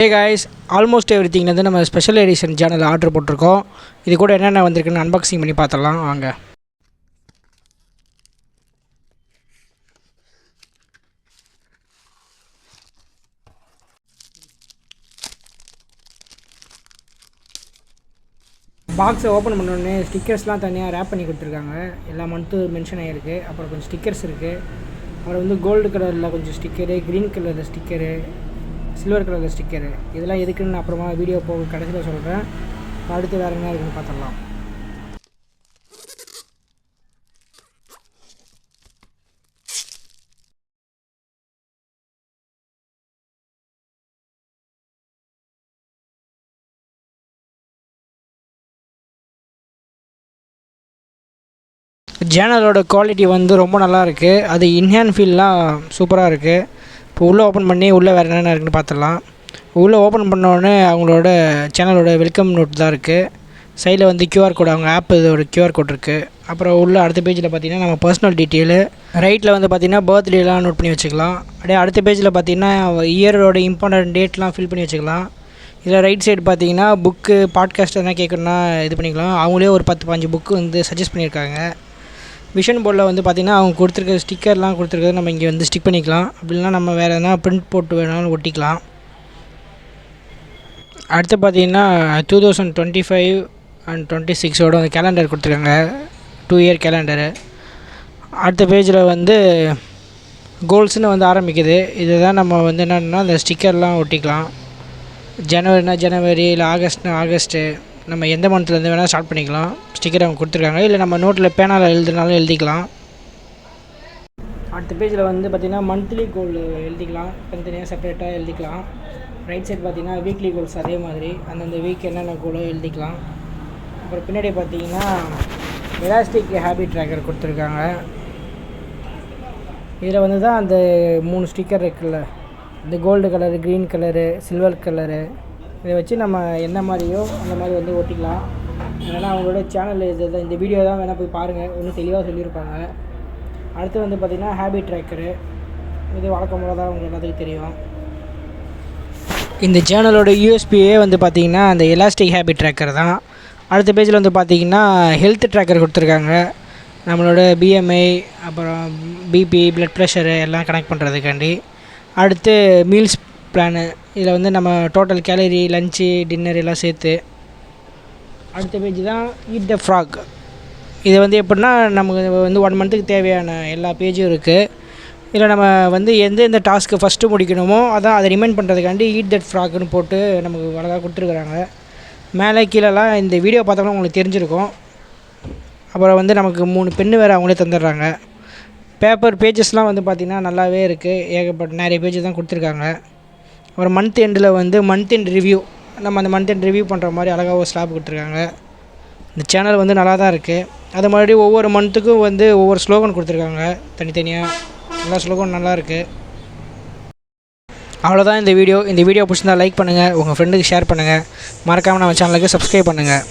Hey guys, almost everything வந்து நம்ம special edition channel order போட்டிருக்கோம். இது கூட என்னென்ன வந்திருக்குன்னு அன்பாக்சிங் பண்ணி பார்த்துடலாம் வாங்க. பாக்ஸை ஓப்பன் பண்ணோடனே ஸ்டிக்கர்ஸ்லாம் தனியாக ரேப் பண்ணி கொடுத்துருக்காங்க. எல்லா மந்த்து மென்ஷன் ஆகிருக்கு. அப்புறம் கொஞ்சம் ஸ்டிக்கர்ஸ் இருக்குது. அப்புறம் வந்து கோல்டு கலரில் கொஞ்சம் ஸ்டிக்கரு, க்ரீன் கலரில் ஸ்டிக்கரு, சில்வர் கலரில் ஸ்டிக்கரு. இதெல்லாம் எதுக்குன்னு நான் அப்புறமா வீடியோ கடைசியில் சொல்கிறேன். அடுத்து வேறு என்ன இருக்குன்னு பார்த்துடலாம். சேனலோட குவாலிட்டி வந்து ரொம்ப நல்லா இருக்குது. அது இன்ஹேண்ட் ஃபீல்லாம் சூப்பராக இருக்குது. இப்போ உள்ளே ஓப்பன் பண்ணி உள்ளே வேறு என்னென்ன இருக்குன்னு பார்த்துடலாம். உள்ளே ஓப்பன் பண்ணோடனே அவங்களோட சேனலோட வெல்கம் நோட் தான் இருக்குது. சைடில் வந்து QR கோட், அவங்க ஆப் இதோட QR கோட் இருக்குது. அப்புறம் உள்ள அடுத்த பேஜில் பார்த்திங்கன்னா நம்ம பர்சனல் டீட்டெயிலு, ரைட்டில் வந்து பார்த்திங்கன்னா பர்த்டேலாம் நோட் பண்ணி வச்சுக்கலாம். அப்படியே அடுத்த பேஜில் பார்த்திங்கன்னா இயரோட இம்பார்ட்டன்ட் டேட்லாம் ஃபில் பண்ணி வச்சுக்கலாம். இதில் ரைட் சைடு பார்த்திங்கன்னா புக்கு, பாட்காஸ்ட் எதனா கேட்கணுன்னா இது பண்ணிக்கலாம். அவங்களே ஒரு 10-15 புக்கு வந்து சஜஸ்ட் பண்ணியிருக்காங்க. விஷன் போர்டில் வந்து பார்த்திங்கன்னா அவங்க கொடுத்துருக்க ஸ்டிக்கர்லாம் கொடுத்துருக்கிறது நம்ம இங்கே வந்து ஸ்டிக் பண்ணிக்கலாம். அப்படின்னா நம்ம வேறு எதனா ப்ரிண்ட் போட்டு வேணாலும் ஒட்டிக்கலாம். அடுத்து பார்த்திங்கன்னா 2025 and 26 அந்த கேலண்டர் கொடுத்துருக்காங்க, 2 year கேலண்டரு. அடுத்த பேஜில் வந்து கோல்ஸ்னு வந்து ஆரம்பிக்குது. இதுதான் நம்ம வந்து என்னென்னா அந்த ஸ்டிக்கர்லாம் ஒட்டிக்கலாம். ஜனவரினா ஜனவரி, இல்லை ஆகஸ்ட்னா ஆகஸ்ட்டு, நம்ம எந்த மந்த்லேருந்து வேணால் ஸ்டார்ட் பண்ணிக்கலாம். ஸ்டிக்கர் அவங்க கொடுத்துருக்காங்க. இல்லை நம்ம நோட்டில் பேனால் எழுதுனாலும் எழுதிக்கலாம். அடுத்த பேஜில் வந்து பார்த்திங்கன்னா மந்த்லி கோல் எழுதிக்கலாம். தனித்தனியாக செப்பரேட்டாக எழுதிக்கலாம். ரைட் சைடு பார்த்திங்கன்னா வீக்லி கோல்ஸ் அதே மாதிரி அந்தந்த வீக் என்னென்ன கோலோ எழுதிக்கலாம். அப்புறம் பின்னாடி பார்த்திங்கன்னா எலாஸ்டிக் ஹேபிட் ட்ராக்கர் கொடுத்துருக்காங்க. இதில் வந்து தான் அந்த 3 ஸ்டிக்கர் இருக்குல்ல, இந்த gold colour, green colour, silver colour, இதை வச்சு நம்ம என்ன மாதிரியோ அந்த மாதிரி வந்து ஒட்டிக்கலாம். ஏன்னா அவங்களோட சேனல் இது தான், இந்த வீடியோ தான் வேணால் போய் பாருங்கள், இன்னும் தெளிவாக சொல்லியிருப்பாங்க. அடுத்து வந்து பார்த்திங்கன்னா ஹேபிட் ட்ராக்கரு, இது வழக்கம் போல தான் உங்களுக்கு எல்லாத்துக்கும் தெரியும். இந்த சேனலோட யூஎஸ்பியே வந்து பார்த்திங்கன்னா அந்த எலாஸ்டிக் ஹேபிட் ட்ராக்கர் தான். அடுத்த பேஜில் வந்து பார்த்திங்கன்னா ஹெல்த் ட்ராக்கர் கொடுத்துருக்காங்க. நம்மளோட BMI, அப்புறம் BP, ப்ளட் ப்ரெஷரு எல்லாம் கனெக்ட் பண்ணுறதுக்காண்டி. அடுத்து மீல்ஸ் பிளானு, இதில் வந்து நம்ம டோட்டல் கேலரி, லஞ்சு, டின்னர் எல்லாம் சேர்த்து. அடுத்த பேஜ் தான் ஈட் த ஃப்ராக். இது வந்து எப்படின்னா நமக்கு வந்து 1 மந்த்துக்கு தேவையான எல்லா பேஜும் இருக்குது. இதில் நம்ம வந்து எந்தெந்த டாஸ்க்கு ஃபஸ்ட்டு முடிக்கணுமோ அதான் அதை ரிமைண்ட் பண்ணுறதுக்காண்டி ஈட் தட் ஃப்ராக்னு போட்டு நமக்கு அழகாக கொடுத்துருக்குறாங்க. மேலே கீழெல்லாம் இந்த வீடியோ பார்த்தோம்னா உங்களுக்கு தெரிஞ்சிருக்கும். அப்புறம் வந்து நமக்கு 3 பென்னு வேறு அவங்களே தந்துடுறாங்க. பேப்பர் பேஜஸ்லாம் வந்து பார்த்திங்கன்னா நல்லாவே இருக்குது. ஏகப்பட்ட நிறைய பேஜ் தான் கொடுத்துருக்காங்க. அப்புறம் மந்த் எண்டில் வந்து மந்த் எண்ட் ரிவ்யூ, நம்ம அந்த மந்த் எண்ட் ரிவ்யூ பண்ணுற மாதிரி அழகாக ஒரு ஸ்லாப் கொடுத்துருக்காங்க. இந்த சேனல் வந்து நல்லா தான் இருக்குது. அது மாதிரி ஒவ்வொரு மந்த்துக்கும் வந்து ஒவ்வொரு ஸ்லோகன் கொடுத்துருக்காங்க தனித்தனியாக. எல்லா ஸ்லோகன் நல்லா இருக்குது. அவ்வளோதான் இந்த வீடியோ. இந்த வீடியோ பிடிச்சிருந்தா லைக் பண்ணுங்கள், உங்கள் ஃப்ரெண்டுக்கு ஷேர் பண்ணுங்கள். மறக்காமல் நம்ம சேனலுக்கு சப்ஸ்கிரைப் பண்ணுங்கள்.